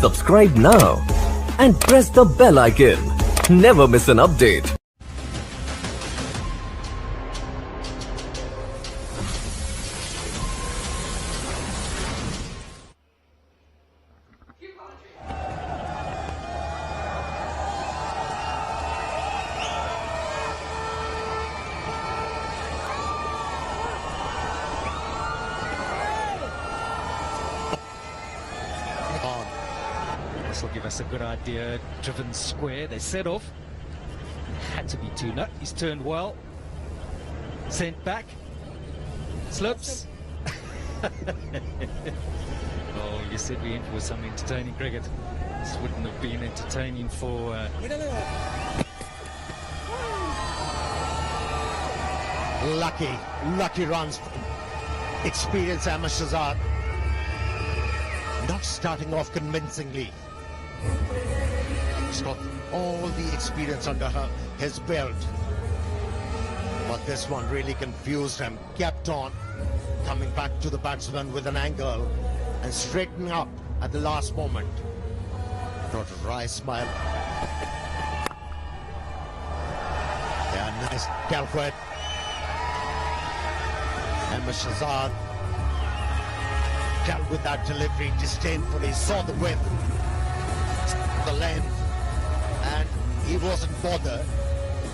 Subscribe now and press the bell icon. Never miss an update. This will give us a good idea. Driven square, they set off. Had to be 2-0. He's turned well. Sent back. Slips. Oh, you said we're in for some entertaining cricket. This wouldn't have been entertaining for... Lucky runs. Experienced Ahmed Shahid. Not starting off convincingly. He's got all the experience under his belt. But this one really confused him. Kept on coming back to the batsman with an angle and straightening up at the last moment. Brought a wry smile. Yeah, nice dealt with. Ahmed Shahid dealt with that delivery disdainfully, saw the width, the length, and he wasn't bothered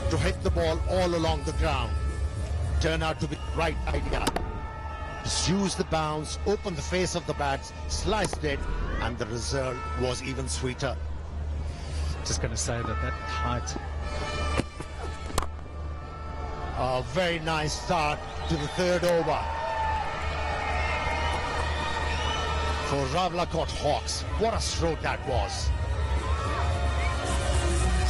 to hit the ball all along the ground. Turned out to be the right idea. Just use the bounce, open the face of the bats, sliced it, and the result was even sweeter. Just going to say that height. A very nice start to the third over for Ravlakot Hawks. What a stroke that was.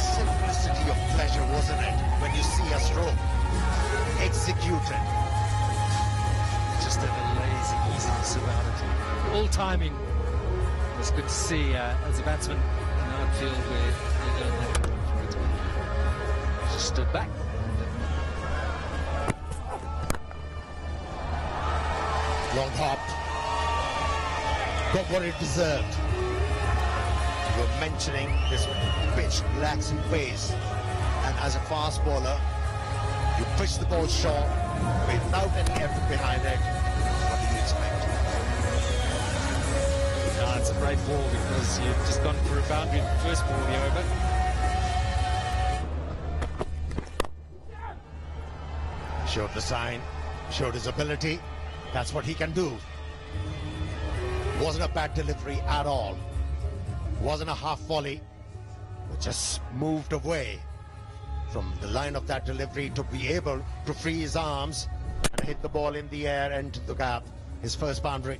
Simplicity of pleasure, wasn't it? When you see a stroke executed. Just a lazy easiness about it. All timing. It's good to see as a batsman in the outfield where you don't have to wait for it. Just stood back. Long hop. Got what it deserved. You were mentioning this pitch relaxing pace, and as a fast bowler, you pitch the ball short without any effort behind it. What do you expect? It's a great ball because you've just gone for a boundary in the first ball of the over. Showed the sign, showed his ability. That's what he can do. Wasn't a bad delivery at all. Wasn't a half volley. It just moved away from the line of that delivery to be able to free his arms and hit the ball in the air and to the gap. His first boundary.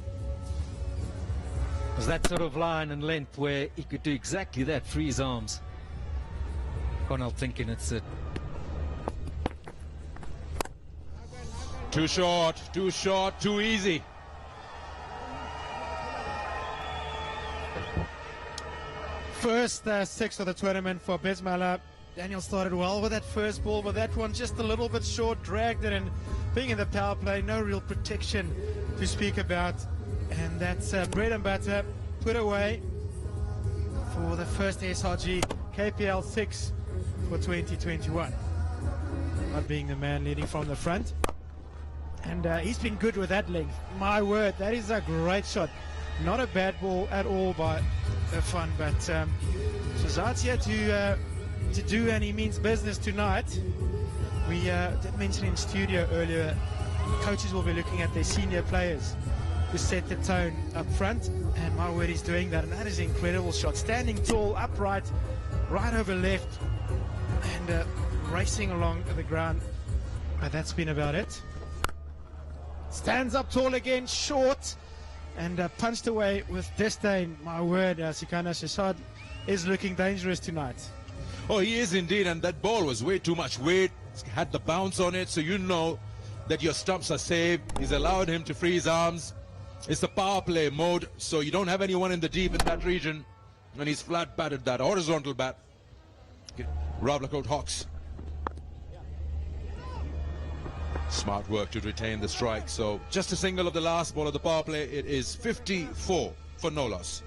It was that sort of line and length where he could do exactly that, free his arms. Connell thinking it's a... Too short, too easy. First six of the tournament for Bismillah. Daniel started well with that first ball, but that one just a little bit short, dragged it, and being in the power play, no real protection to speak about. And that's bread and butter put away for the first SRG KPL 6 for 2021. Not being the man leading from the front. And he's been good with that length. My word, that is a great shot. Not a bad ball at all by Irfan, but Shahid's here to do, and he means business tonight. We did mention in studio earlier, coaches will be looking at their senior players to set the tone up front, and my word, he's doing that, and that is an incredible shot. Standing tall, upright, right over left, and racing along the ground. But that's been about it. Stands up tall again, short, and punched away with disdain. My word, Sikandar Shahid is looking dangerous tonight. Oh, he is indeed, and that ball was way too much weight. Had the bounce on it, so you know that your stumps are safe. He's allowed him to free his arms. It's the power play mode, so you don't have anyone in the deep in that region, and he's flat batted that horizontal bat. Ravlakot Hawks. Smart work to retain the strike. So just a single of the last ball of the power play. It is 54 for no loss.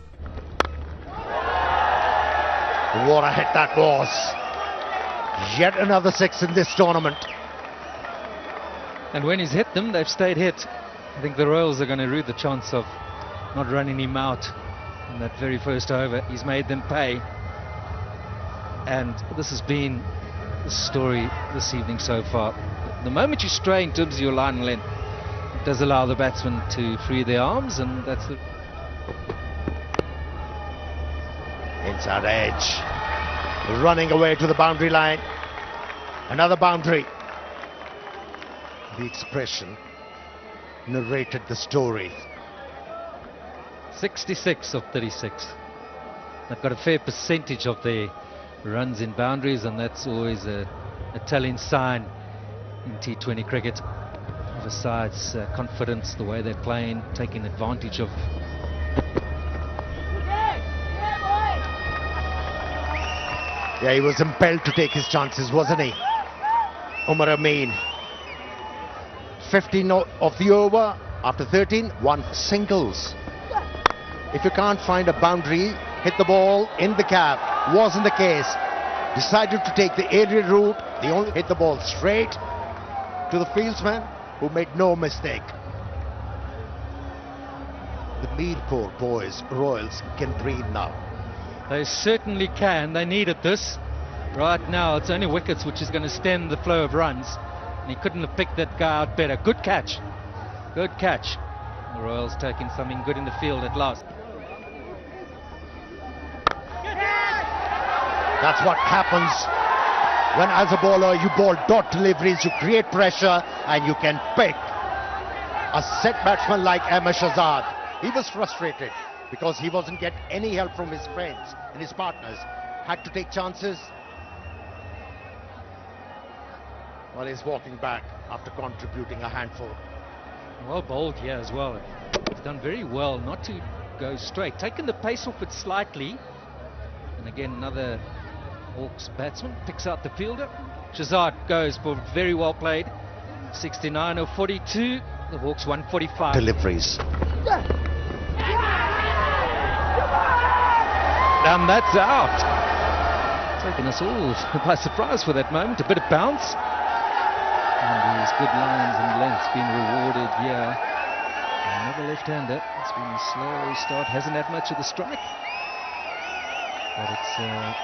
What a hit that was. Yet another 6 in this tournament. And when he's hit them, they've stayed hit. I think the Royals are going to rue the chance of not running him out in that very first over. He's made them pay. And this has been the story this evening so far. The moment you stray in terms of your line and length, it does allow the batsmen to free their arms, and that's the... Inside edge. Running away to the boundary line. Another boundary. The expression narrated the story. 66 of 36. They've got a fair percentage of their runs in boundaries, and that's always a telling sign in T20 cricket of a side's confidence, the way they're playing, taking advantage of. Yeah, he was impelled to take his chances, wasn't he? Umar Amin. 15 of the over. After 13, 1 singles. If you can't find a boundary, hit the ball in the cap. Wasn't the case. Decided to take the aerial route. They only hit the ball straight to the fieldsman, who made no mistake. The Meerport boys, Royals, can breathe now. They certainly can. They needed this. Right now, it's only wickets which is going to stem the flow of runs. And he couldn't have picked that guy out better. Good catch. Good catch. The Royals taking something good in the field at last. That's what happens when, as a bowler, you bowl dot deliveries, you create pressure, and you can pick a set batsman like Ahmed Shahzad. He was frustrated because he wasn't getting any help from his friends and his partners. Had to take chances. Well, he's walking back after contributing a handful. Well bowled here as well. He's done very well not to go straight. Taken the pace off it slightly. And again, another Hawks batsman picks out the fielder. Shahzad goes for very well played. 69 of 42. The Hawks 145. Deliveries. And that's out. Taking us all by surprise for that moment. A bit of bounce. And his good lines and lengths being rewarded here. Another left-hander. It's been a slow start. Hasn't had much of the strike. But it's a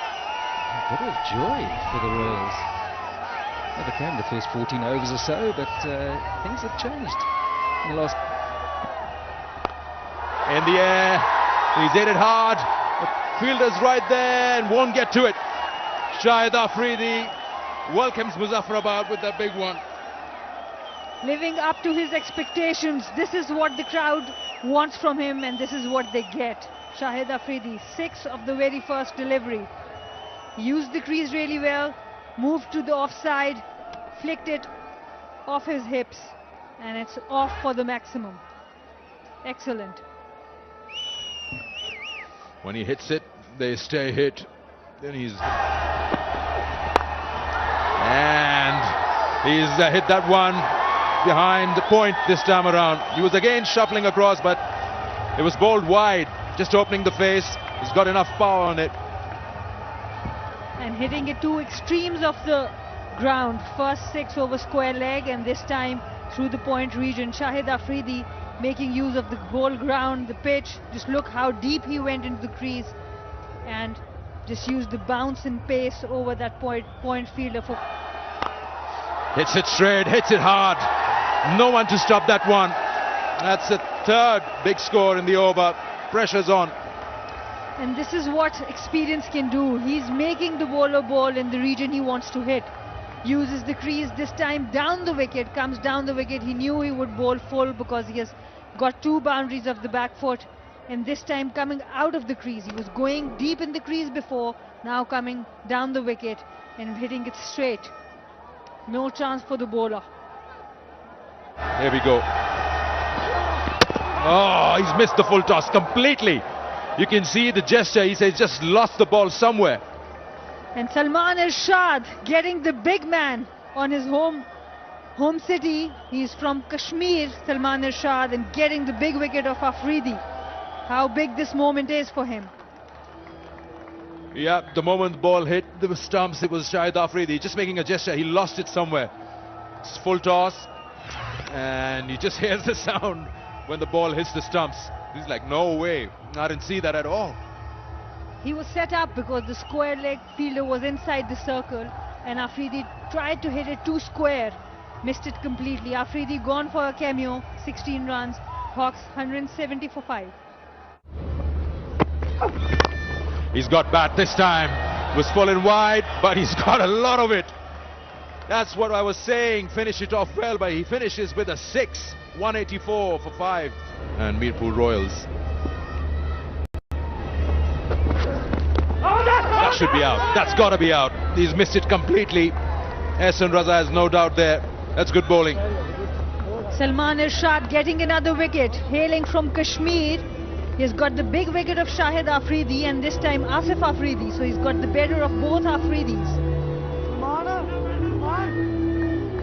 bit of joy for the Royals. Never came the first 14 overs or so, but things have changed in the last. In the air, he's hit it hard. The fielder's right there and won't get to it. Shahid Afridi welcomes Muzaffarabad with that big one. Living up to his expectations. This is what the crowd wants from him, and this is what they get. Shahid Afridi, 6 of the very first delivery. He used the crease really well, moved to the offside, flicked it off his hips, and it's off for the maximum. Excellent. When he hits it, they stay hit. Then he's... And he's hit that one behind the point this time around. He was again shuffling across, but it was bowled wide, just opening the face. He's got enough power on it. And hitting it to extremes of the ground. First 6 over square leg, and this time through the point region. Shahid Afridi making use of the whole ground, the pitch. Just look how deep he went into the crease, and just used the bounce and pace over that point fielder for... Hits it straight, hits it hard. No one to stop that one. That's the 3rd big score in the over. Pressure's on. And this is what experience can do. He's making the bowler bowl in the region he wants to hit. Uses the crease this time down the wicket, comes down the wicket. He knew he would bowl full because he has got 2 boundaries of the back foot. And this time coming out of the crease. He was going deep in the crease before, now coming down the wicket and hitting it straight. No chance for the bowler. There we go. Oh, he's missed the full toss completely. You can see the gesture. He says just lost the ball somewhere. And Salman Irshad getting the big man on his home city. He's from Kashmir, Salman Irshad, and getting the big wicket of Afridi. How big this moment is for him. Yeah, the moment the ball hit the stumps, it was Shahid Afridi just making a gesture. He lost it somewhere. It's full toss, and he just hears the sound when the ball hits the stumps. He's like, no way. I didn't see that at all. He was set up because the square leg fielder was inside the circle, and Afridi tried to hit it too square, missed it completely. Afridi gone for a cameo, 16 runs, Hawks 170 for 5. He's got bat this time. Was falling wide, but he's got a lot of it. That's what I was saying. Finish it off well, but he finishes with a 6. 184 for 5. And Mirpur Royals. That should be out. That's got to be out. He's missed it completely. Ehsan Raza has no doubt there. That's good bowling. Salman Irshad getting another wicket, hailing from Kashmir. He's got the big wicket of Shahid Afridi and this time Asif Afridi. So he's got the better of both Afridis.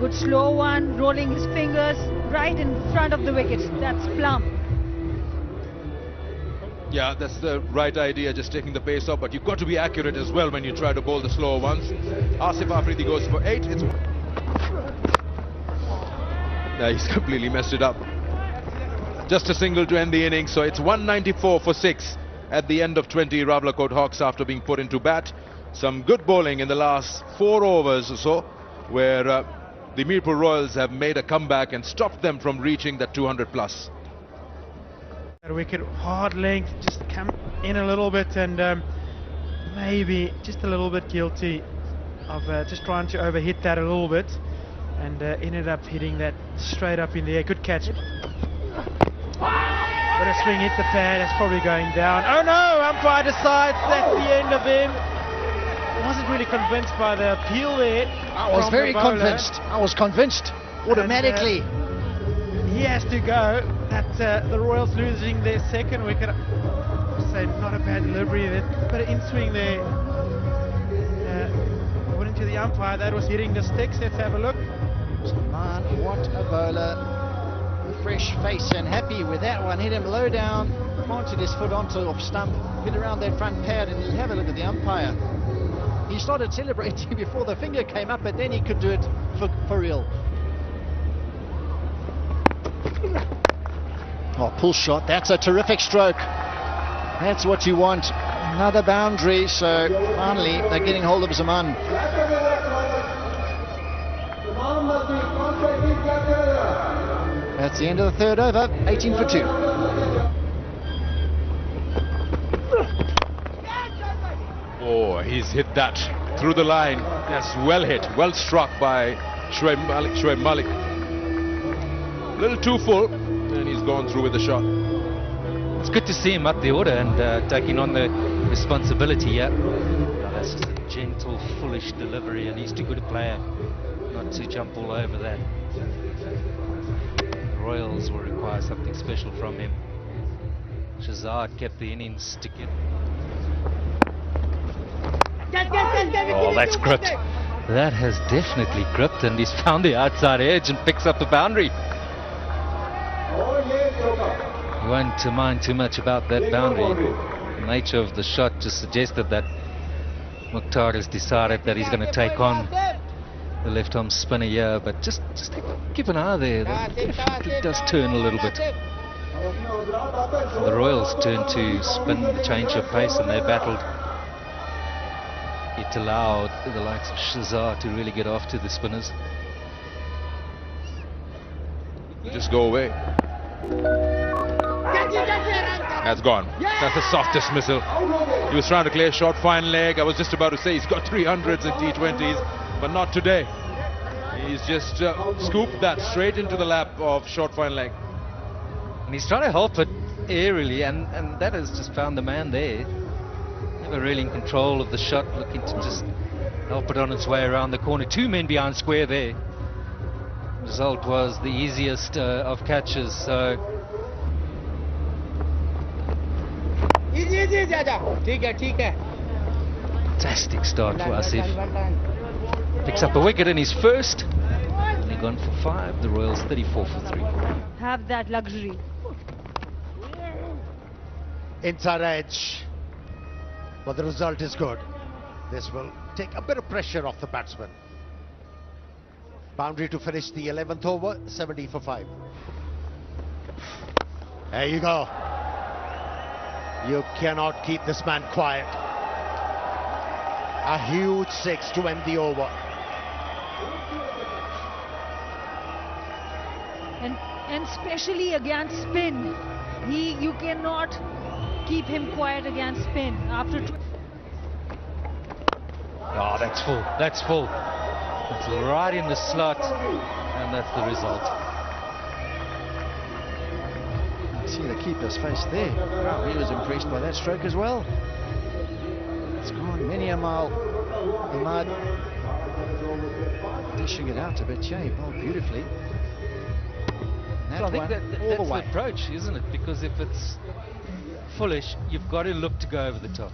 Good slow one, rolling his fingers right in front of the wickets. That's plumb. Yeah, that's the right idea, just taking the pace off. But you've got to be accurate as well when you try to bowl the slower ones. Asif Afridi goes for 8. He's completely messed it up. Just a single to end the innings, so it's 194 for 6 at the end of 20 Rawalakot Hawks after being put into bat. Some good bowling in the last 4 overs or so, where the Mirpur Royals have made a comeback and stopped them from reaching that 200 plus. That wicket, hard length, just come in a little bit, and maybe just a little bit guilty of just trying to overhit that a little bit, and ended up hitting that straight up in the air. Good catch. But a swing hit the pad, it's probably going down. Oh no, umpire decides that's the end of him. Wasn't really convinced by the appeal there. I was very convinced. I was convinced automatically. And, he has to go. That the Royals losing their second wicket. So not a bad delivery. That bit of in-swing there. According to the umpire, that was hitting the sticks. Let's have a look. Man, what a bowler. Fresh face and happy with that one. Hit him low down, planted his foot onto off stump, hit around that front pad, and have a look at the umpire. He started celebrating before the finger came up, but then he could do it for real. Oh, pull shot. That's a terrific stroke. That's what you want. Another boundary. So finally they're getting hold of Zaman. That's the end of the third over. 18 for 2. Oh, he's hit that through the line. That's well hit, well struck by Shoaib Malik. A little too full, and he's gone through with the shot. It's good to see him up the order and taking on the responsibility. Yeah, that's just a gentle, foolish delivery, and he's too good a player not to jump all over that. The Royals will require something special from him. Shahid kept the innings together. Oh, that's gripped. That has definitely gripped, and he's found the outside edge and picks up the boundary. You won't mind too much about that boundary. The nature of the shot just suggested that Mukhtar has decided that he's going to take on the left-arm spinner here, but just keep an eye there. That definitely does turn a little bit. The Royals turned to spin the change of pace, and they battled. It allowed the likes of Shahid to really get after the spinners. Just go away. That's gone. That's the softest missile. He was trying to clear short fine leg. I was just about to say he's got 300s in T20s, but not today. He's just scooped that straight into the lap of short fine leg. And he's trying to help it aerially, and that has just found the man there. Never really in control of the shot, looking to just help it on its way around the corner. 2 men behind square there. Result was the easiest of catches. So fantastic start for Asif. Picks up a wicket in his first. Only gone for 5. The Royals 34 for 3. Have that luxury. Inside edge. but the result is good. This will take a bit of pressure off the batsman. Boundary to finish the 11th over, 70 for 5. There you go. You cannot keep this man quiet. A huge 6 to end the over. And especially against spin, you cannot keep him quiet against spin. After Oh, that's full. That's full. It's right in the slot, and that's the result. See the keeper's face there. Wow, he was impressed by that stroke as well. It's gone many a mile. Ahmad dishing it out a bit. Yeah, he bowled beautifully. So I think that's the approach, isn't it? Because if it's foolish, you've got to look to go over the top.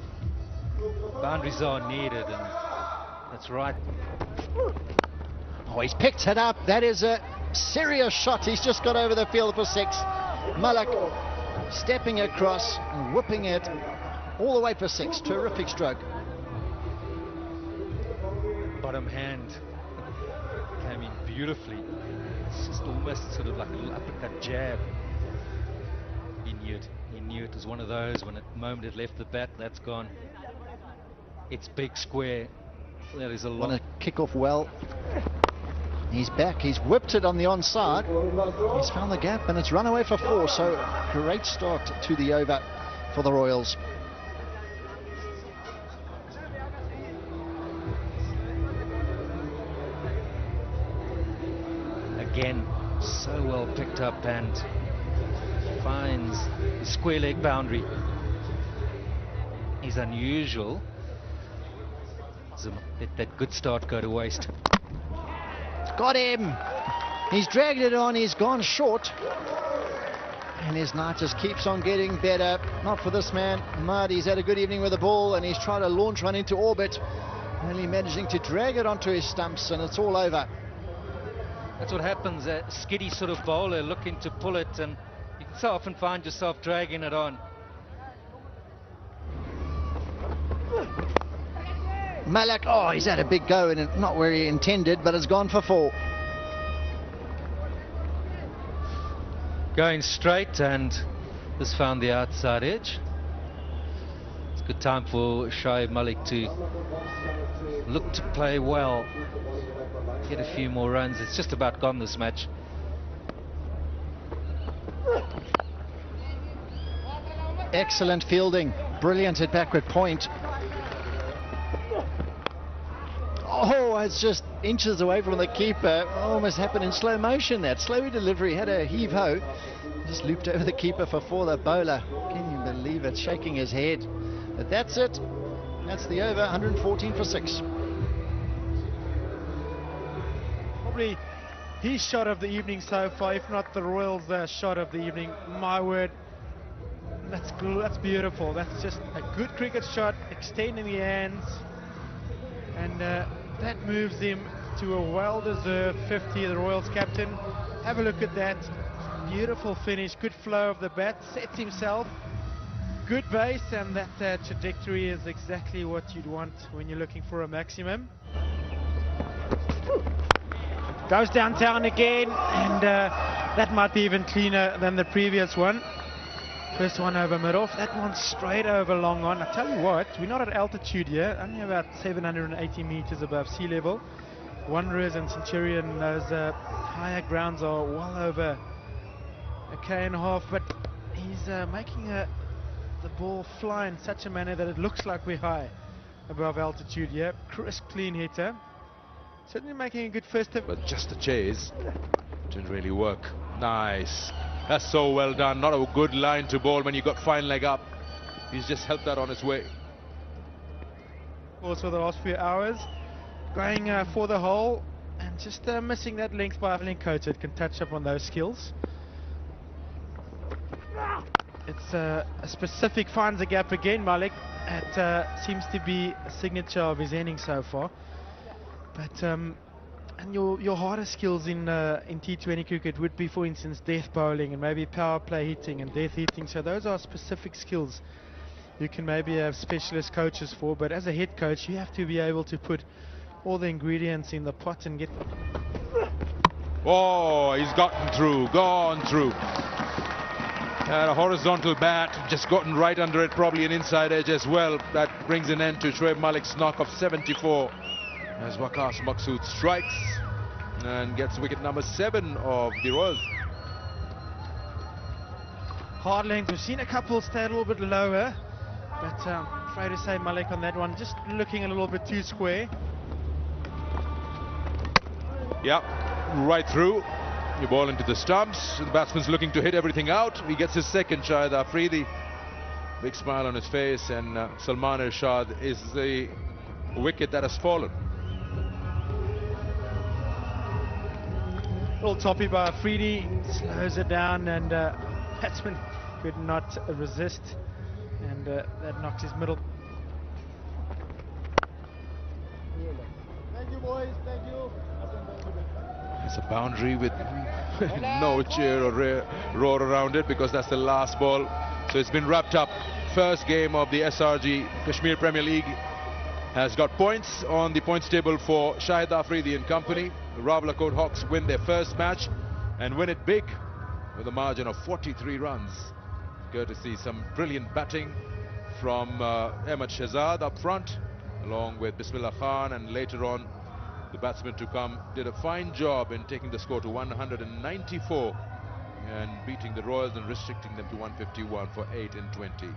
Boundaries are needed, and that's right. Oh, he's picked it up. That is a serious shot. He's just got over the field for 6. Malik stepping across and whipping it all the way for 6. Terrific stroke. Bottom hand came in beautifully. It's just almost sort of like a little uppercut jab. He knew it. He knew it was one of those. When the moment it left the bat, that's gone. It's big square. That is a lot. Want to kick off well. He's back. He's whipped it on the onside. He's found the gap and it's run away for 4. So great start to the over for the Royals. Again, so well picked up and finds the square leg boundary. He's unusual. Let that good start go to waste. Got him. He's dragged it on. He's gone short. And his night just keeps on getting better. Not for this man. Ahmad, he's had a good evening with the ball and he's tried to launch one into orbit. Only managing to drag it onto his stumps and it's all over. That's what happens, a skiddy sort of bowler looking to pull it, and you can so often find yourself dragging it on. Malik, oh, he's had a big go and not where he intended, but it's gone for 4. Going straight, and this found the outside edge. It's a good time for Shoaib Malik to look to play well. Get a few more runs. It's just about gone, this match. Excellent fielding. Brilliant at backward point. Oh, it's just inches away from the keeper. Almost happened in slow motion. That slow delivery had a heave-ho. Just looped over the keeper for 4. The bowler, can you believe it, shaking his head. But that's it. That's the over, 114 for 6. Probably his shot of the evening so far, if not the Royals' shot of the evening. My word, that's beautiful. That's just a good cricket shot, extending the hands, and that moves him to a well-deserved 50. The Royals captain, have a look at that. Beautiful finish, good flow of the bat, sets himself, good base, and that trajectory is exactly what you'd want when you're looking for a maximum. Goes downtown again, and that might be even cleaner than the previous one. First one over mid-off, that one straight over long on. I tell you what, we're not at altitude here, only about 780 meters above sea level. Wanderers and Centurion, those higher grounds are well over 1.5 km, but he's making the ball fly in such a manner that it looks like we're high above altitude here. Crisp, clean hitter. Certainly making a good first tip. But just the chase didn't really work. Nice. That's so well done. Not a good line to bowl when you got fine leg up. He's just helped that on his way. Also the last few hours, going for the hole and just missing that length by a coach. It can touch up on those skills. It's a specific, finds a gap again, Malik. It seems to be a signature of his innings so far. But and your harder skills in T20 cricket would be, for instance, death bowling and maybe power play hitting and death hitting. So those are specific skills you can maybe have specialist coaches for, but as a head coach, you have to be able to put all the ingredients in the pot and get... Oh, he's gone through. And a horizontal bat, just gotten right under it, probably an inside edge as well. That brings an end to Shoaib Malik's knock of 74 as Waqas Maqsood strikes and gets wicket number 7 of the Royals. Hard length, we've seen a couple stay a little bit lower, but afraid to say Malik on that one, just looking a little bit too square. Yep, right through. The ball into the stumps. The batsman's looking to hit everything out. He gets his second, Shahid Afridi. Big smile on his face, and Salman Irshad is the wicket that has fallen. Little toppy by Afridi, slows it down, and batsman could not resist, and that knocked his middle. Thank you, boys. Thank you. It's a boundary with no cheer or roar around it, because that's the last ball. So it's been wrapped up. First game of the SRG Kashmir Premier League has got points on the points table for Shahid Afridi and company. The Rawalakot Hawks win their first match and win it big with a margin of 43 runs. Courtesy some brilliant batting from Ahmed Shahzad up front, along with Bismillah Khan, and later on the batsmen to come did a fine job in taking the score to 194 and beating the Royals and restricting them to 151 for 8 in 20.